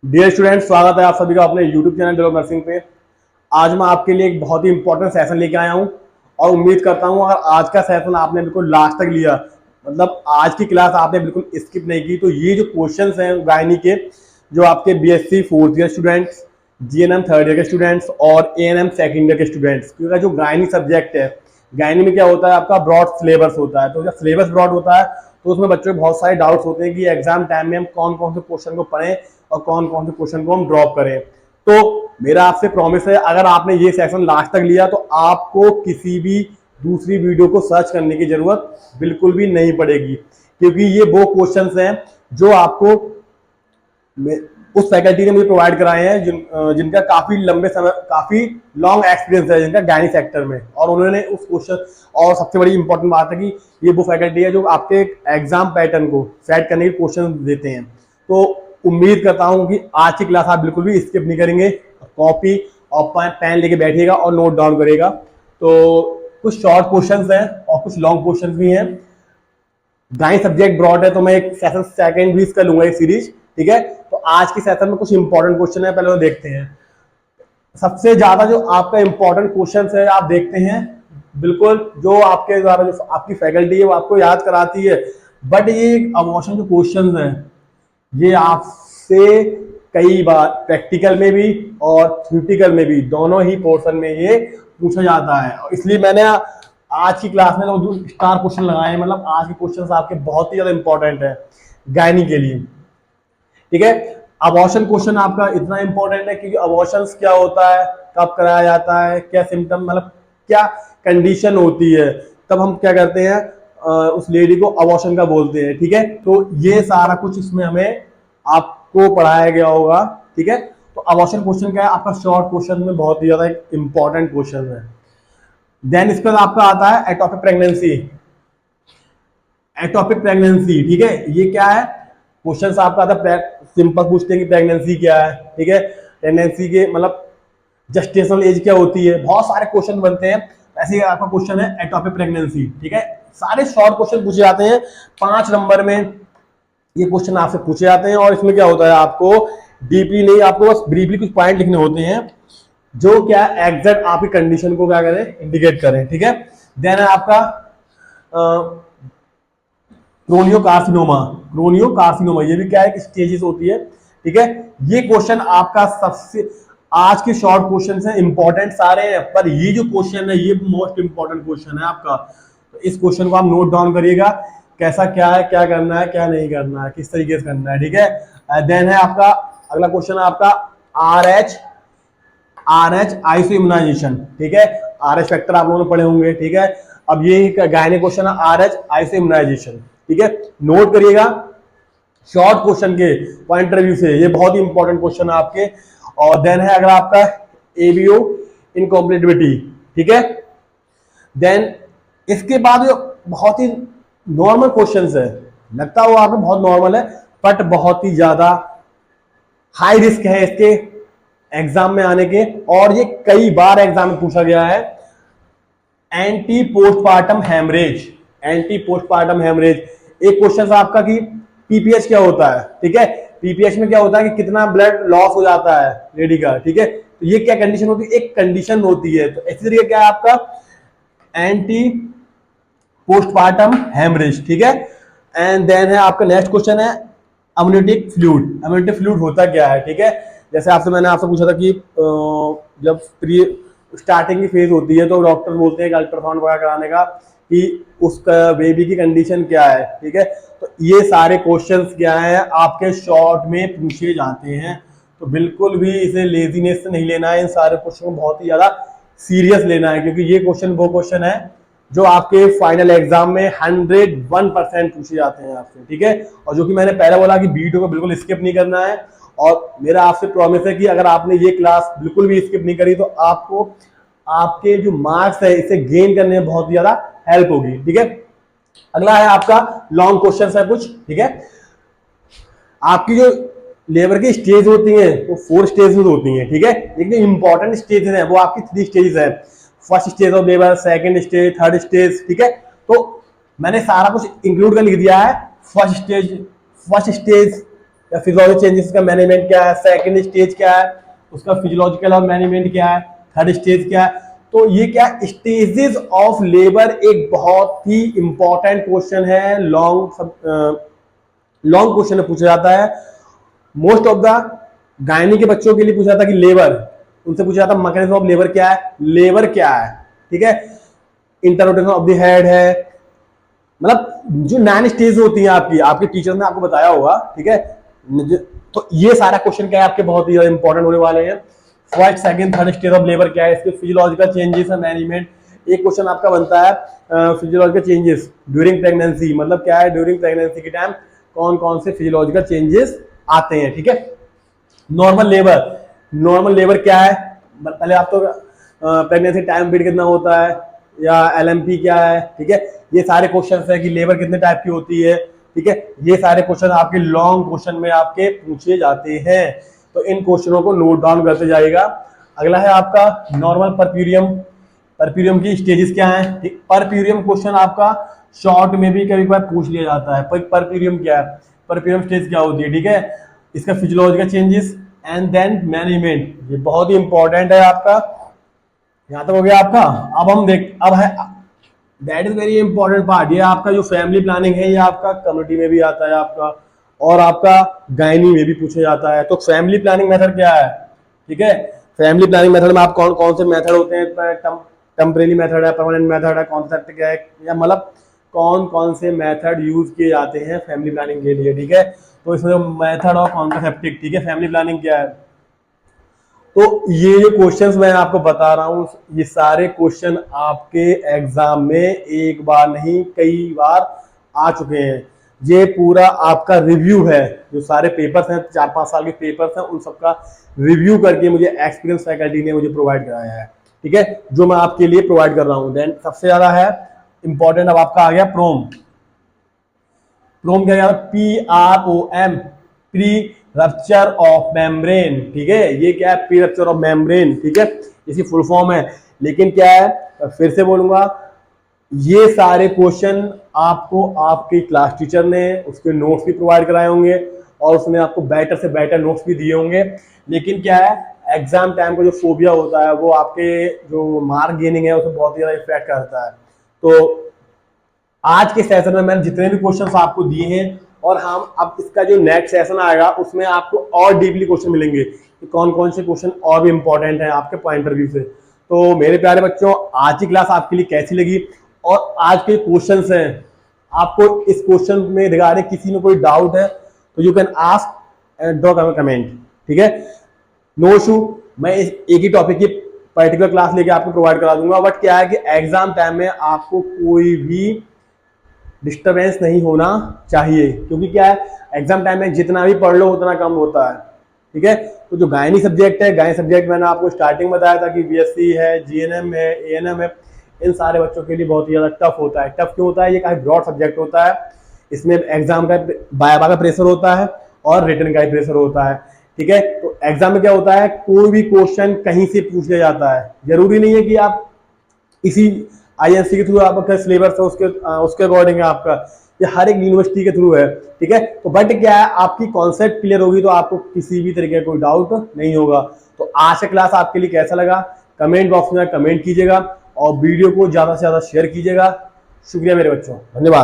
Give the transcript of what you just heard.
Dear student, स्वागत है आप सभी का अपने यूट्यूब चैनल डेवलप नर्सिंग पे। आज मैं आपके लिए एक बहुत ही इंपॉर्टेंट सेशन लेके आया हूँ और उम्मीद करता हूँ अगर आज का सेशन आपने बिल्कुल लास्ट तक लिया, मतलब आज की क्लास आपने बिल्कुल स्किप नहीं की, तो ये जो क्वेश्चंस हैं गायनी के, जो आपके BSc fourth year students, GNM third year के स्टूडेंट्स और एएनएम सेकेंड ईयर के स्टूडेंट्स, क्योंकि जो गायनी सब्जेक्ट है, गायनी में क्या होता है, आपका ब्रॉड सिलेबस होता है। तो जब सिलेबस ब्रॉड होता है तो उसमें बच्चों को बहुत सारे डाउट्स होते हैं कि एग्जाम टाइम में हम कौन कौन से क्वेश्चन को पढ़ें और कौन कौन से क्वेश्चन को हम ड्रॉप करें। तो मेरा आपसे प्रॉमिस है, अगर आपने ये सेशन लास्ट तक लिया तो आपको किसी भी दूसरी वीडियो को सर्च करने की जरूरत बिल्कुल भी नहीं पड़ेगी, क्योंकि ये वो क्वेश्चंस हैं जो आपको उस फैकल्टी ने मुझे प्रोवाइड कराए हैं जिनका काफी लंबे समय, काफी लॉन्ग एक्सपीरियंस है जिनका गायनी सेक्टर में, और उन्होंने उस क्वेश्चन, और सबसे बड़ी इंपॉर्टेंट बात है कि ये वो फैकल्टी है जो आपके एग्जाम पैटर्न को सेट करने के क्वेश्चन देते हैं। तो उम्मीद करता हूं कि आज की क्लास आप बिल्कुल भी स्किप नहीं करेंगे, कॉपी और पेन लेके बैठिएगा और नोट डाउन करिएगा। तो कुछ शॉर्ट क्वेश्चंस हैं और कुछ लॉन्ग क्वेश्चंस भी हैं। गाय सब्जेक्ट ब्रॉड है तो मैं एक सेशन सेकंड भी इसका लूंगा, एक सीरीज, ठीक है। तो आज की सेशन में कुछ इंपॉर्टेंट क्वेश्चन है, पहले वो देखते हैं। सबसे ज्यादा जो आपका इंपॉर्टेंट क्वेश्चन है आप देखते हैं, बिल्कुल जो आपके द्वारा जो आपकी फैकल्टी है वो आपको याद कराती है, बट ये अबॉर्शन जो क्वेश्चन है ये आपसे कई बार प्रैक्टिकल में भी और थ्योरेटिकल में भी, दोनों ही पोर्शन में ये पूछा जाता है। इसलिए मैंने आज की क्लास में जो स्टार क्वेश्चन लगाए हैं, मतलब आज के क्वेश्चंस आपके बहुत ही ज्यादा इंपॉर्टेंट है गायनी के लिए, ठीक है। अबॉर्शन क्वेश्चन आपका इतना इंपॉर्टेंट है क्योंकि अबॉर्शन क्या होता है, कब कराया जाता है, क्या सिम्टम, मतलब क्या कंडीशन होती है, तब हम क्या करते हैं, उस लेडी को अबॉर्शन का बोलते हैं, ठीक है। तो ये सारा कुछ इसमें हमें आपको पढ़ाया गया होगा, ठीक है। तो अबॉर्शन क्वेश्चन क्या है, आपका शॉर्ट क्वेश्चन में बहुत ही ज्यादा इंपॉर्टेंट क्वेश्चन है। देन इसके बाद आपका आता है एटोपिक प्रेगनेंसी। एटोपिक प्रेगनेंसी, ठीक है, ये क्या है क्वेश्चन आपका आता है, सिंपल पूछते हैं कि प्रेगनेंसी क्या है, ठीक है। प्रेगनेंसी के मतलब जेस्टेशनल एज क्या होती है, बहुत सारे क्वेश्चन बनते हैं। ऐसे आपका क्वेश्चन है एटोपिक प्रेगनेंसी, ठीक है। सारे शॉर्ट क्वेश्चन पूछे जाते हैं 5 नंबर में, ये क्वेश्चन आपसे पूछे जाते हैं। और इसमें क्या होता है, आपको डीपली नहीं, आपको बस ब्रीफली कुछ पॉइंट लिखने होते हैं जो क्या एग्जैक्ट आपकी कंडीशन को क्या करें, इंडिकेट करें, ठीक है। देन है आपका क्रोनियोकार्सिनोमा। क्रोनियोकार्सिनोमा ये भी क्या है, स्टेजेस होती है, ठीक है। ये क्वेश्चन आपका सबसे, आज के शॉर्ट क्वेश्चन है, इंपॉर्टेंट सारे हैं, पर ये जो क्वेश्चन है ये मोस्ट इंपॉर्टेंट क्वेश्चन है आपका। तो इस क्वेश्चन को आप नोट डाउन करिएगा, कैसा क्या है, क्या करना है, क्या नहीं करना है, किस तरीके से करना है, ठीक है। देन है आपका अगला क्वेश्चन है आपका आर एच आईसो इम्यूनाइजेशन, ठीक है। आर एच फैक्टर आप लोगों ने पढ़े होंगे, ठीक है। अब ये गायने क्वेश्चन है आर एच आईसो इम्यूनाइजेशन, ठीक है, नोट करिएगा शॉर्ट क्वेश्चन के पॉइंट रिव्यू से, ये बहुत ही इंपॉर्टेंट क्वेश्चन है आपके। और देन है अगर आपका एबीओ इनकॉम्पिटिबिलिटी, ठीक है। देन इसके बाद जो बहुत ही नॉर्मल क्वेश्चंस है, लगता है वो आपको बहुत नॉर्मल है, बट बहुत ही ज्यादा हाई रिस्क है इसके एग्जाम में आने के, और ये कई बार एग्जाम में पूछा गया है। Anti postpartum haemorrhage, anti postpartum haemorrhage एक क्वेश्चन आपका कि पीपीएच क्या होता है, ठीक है। पीपीएच में क्या होता है कि कितना ब्लड लॉस हो जाता है लेडी का, ठीक है। तो ये क्या कंडीशन होती है, एक कंडीशन होती है। तो इसी तरीके क्या है आपका एंटी पोस्टपार्टम हेमरेज, ठीक है। एंड देन है आपका नेक्स्ट क्वेश्चन है अम्नियोटिक फ्लूइड। अम्नियोटिक फ्लूइड होता क्या है, ठीक है। जैसे मैंने आपसे पूछा था कि जब प्री स्टार्टिंग की फेज होती है तो डॉक्टर बोलते हैं कि अल्ट्रासाउंड वगैरह कराने का, कि उसका बेबी की कंडीशन क्या है, ठीक है। तो ये सारे क्वेश्चंस क्या है आपके शॉर्ट में पूछे जाते हैं, तो बिल्कुल भी इसे लेजीनेस से नहीं लेना है, इन सारे क्वेश्चन को बहुत ही ज्यादा सीरियस लेना है, क्योंकि ये क्वेश्चन वो क्वेश्चन है जो आपके फाइनल एग्जाम में 101% पूछे जाते हैं आपसे, ठीक है। और जो कि मैंने पहले बोला कि वीडियो को बिल्कुल स्किप नहीं करना है, और मेरा आपसे प्रॉमिस है कि अगर आपने ये क्लास बिल्कुल भी स्किप नहीं करी तो आपको आपके जो मार्क्स है इसे गेन करने में बहुत ज्यादा हेल्प होगी, ठीक है। अगला है आपका लॉन्ग क्वेश्चन है कुछ, ठीक है। आपकी जो लेबर की स्टेज होती है वो 4 स्टेज होती है, ठीक है। लेकिन इंपॉर्टेंट स्टेज है वो आपकी 3 स्टेज है, first stage of labour, second stage, third stage, ठीक है। तो मैंने सारा कुछ इंक्लूड कर लिख दिया है। फर्स्ट स्टेज या फिजियोलॉजिकल चेंजेस का मैनेजमेंट क्या है, सेकंड स्टेज क्या है, उसका फिजियोलॉजिकल और मैनेजमेंट क्या है, थर्ड स्टेज क्या है। तो ये क्या स्टेजेस ऑफ लेबर एक बहुत ही इंपॉर्टेंट क्वेश्चन है, लॉन्ग क्वेश्चन में पूछा जाता है। मोस्ट ऑफ द गायनी के बच्चों के लिए पूछा जाता है कि लेबर, उनसे पूछा जाता है मैकेनिज्म ऑफ लेबर क्या है, लेबर क्या है, ठीक है। इंटररोटेशन ऑफ द हेड है, मतलब जो 9 स्टेज होती हैं आपकी, आपके टीचर ने आपको बताया होगा, ठीक है। तो ये सारा क्वेश्चन क्या है आपके बहुत ही इंपॉर्टेंट होने वाले हैं। First second third stage of labour क्या है, इसके फिजियोलॉजिकल चेंजेस है, मैनेजमेंट। एक क्वेश्चन आपका बनता है फिजियोलॉजिकल चेंजेस ड्यूरिंग प्रेगनेंसी, मतलब क्या है ड्यूरिंग प्रेगनेंसी के टाइम कौन कौन से फिजियोलॉजिकल चेंजेस आते हैं, ठीक है। नॉर्मल लेबर क्या है, पहले आप तो प्रेगनेंसी टाइम पीरियड कितना होता है या एलएमपी क्या है, ठीक है। ये सारे क्वेश्चन है कि लेबर कितने टाइप की होती है, ठीक है। ये सारे क्वेश्चन आपके लॉन्ग क्वेश्चन में आपके पूछे जाते हैं, तो इन क्वेश्चनों को नोट डाउन करते जाएगा। अगला है आपका नॉर्मल परप्यूरियम की स्टेजेस क्या है, ठीक। परप्यूरियम क्वेश्चन आपका शॉर्ट में भी कभी कभार पूछ लिया जाता है, परप्यूरियम क्या है, परप्यूरियम स्टेज क्या होती है, ठीक है। इसका physiological changes and then management, ये बहुत ही इंपॉर्टेंट है आपका। यहां तक हो गया आपका। अब है that is very important part, ये आपका जो फैमिली प्लानिंग है, ये आपका कम्युनिटी में भी आता है आपका, और आपका गायनी में भी पूछा जाता है। तो फैमिली प्लानिंग मेथड क्या है, ठीक है। फैमिली प्लानिंग मेथड में आप कौन कौन से मेथड होते हैं, टेम्परेरी मेथड है, परमानेंट मेथड है, कॉन्सेप्ट क्या है, या मतलब कौन कौन से मेथड यूज किए जाते हैं फैमिली प्लानिंग के लिए, ठीक है। तो इसमें मेथड और कॉन्सेप्टिक, ठीक है। फैमिली प्लानिंग क्या है, तो ये जो क्वेश्चंस मैं आपको बता रहा हूं, ये सारे क्वेश्चन आपके एग्जाम में एक बार नहीं कई बार आ चुके हैं। ये पूरा आपका रिव्यू है, जो सारे पेपर्स हैं 4-5 साल के पेपर्स हैं, उन सबका रिव्यू करके मुझे एक्सपीरियंस फैकल्टी ने मुझे प्रोवाइड कराया है, ठीक है, जो मैं आपके लिए प्रोवाइड कर रहा हूं। देन सबसे ज्यादा है इंपॉर्टेंट, अब आपका आ गया प्रोम क्या, PROM, pre rupture of membrane, ठीक है। ये क्या है, प्री रप्चर ऑफ मेम्ब्रेन, ठीक है, इसकी फुल फॉर्म है। लेकिन क्या है, फिर से बोलूंगा, ये सारे क्वेश्चन आपको आपके क्लास टीचर ने उसके नोट्स भी प्रोवाइड कराए होंगे, और उसने आपको बेटर से बेटर नोट्स भी दिए होंगे। लेकिन क्या है, एग्जाम टाइम का जो फोबिया होता है, वो आपके जो मार्क गेनिंग है उसे बहुत ही ज्यादा इफेक्ट करता है। तो आज के सेशन में मैंने जितने भी क्वेश्चंस आपको दिए हैं, और हम अब इसका जो नेक्स्ट सेशन आएगा उसमें आपको और डीपली क्वेश्चन मिलेंगे कि कौन कौन से क्वेश्चन और भी इंपॉर्टेंट हैं आपके पॉइंट ऑफ व्यू से। तो मेरे प्यारे बच्चों, आज की क्लास आपके लिए कैसी लगी, और आज के क्वेश्चंस हैं, आपको इस क्वेश्चन में रिगार्डिंग किसी में कोई डाउट है तो you can ask and draw comment, ठीक है। नो इशू, मैं एक ही टॉपिक की पर्टिकुलर क्लास लेके आपको प्रोवाइड करा दूंगा। बट क्या है कि एग्जाम टाइम में आपको कोई भी डिस्टरबेंस नहीं होना चाहिए, क्योंकि क्या है, एग्जाम टाइम में जितना भी पढ़ लो उतना कम होता है, ठीक है। तो जो गायनी सब्जेक्ट है, गायनी सब्जेक्ट मैंने आपको स्टार्टिंग बताया था कि BSc है, GNM है, ANM है, इन सारे बच्चों के लिए बहुत ही ज्यादा टफ होता है। टफ क्यों होता है, ये काफी ब्रॉड सब्जेक्ट होता है, इसमें एग्जाम का वाइवा का प्रेशर होता है और रिटन का ही प्रेशर होता है, ठीक है। तो एग्जाम में क्या होता है, कोई भी क्वेश्चन कहीं से पूछ लिया जाता है, जरूरी नहीं है कि आप इसी INC के थ्रू आपका सिलेबस है उसके अकॉर्डिंग है आपका, ये हर एक यूनिवर्सिटी के थ्रू है, ठीक है। तो बट क्या है, आपकी कॉन्सेप्ट क्लियर होगी तो आपको किसी भी तरीके का कोई डाउट नहीं होगा। तो आज का क्लास आपके लिए कैसा लगा, कमेंट बॉक्स में कमेंट कीजिएगा, और वीडियो को ज्यादा से ज्यादा शेयर कीजिएगा। शुक्रिया मेरे बच्चों, धन्यवाद।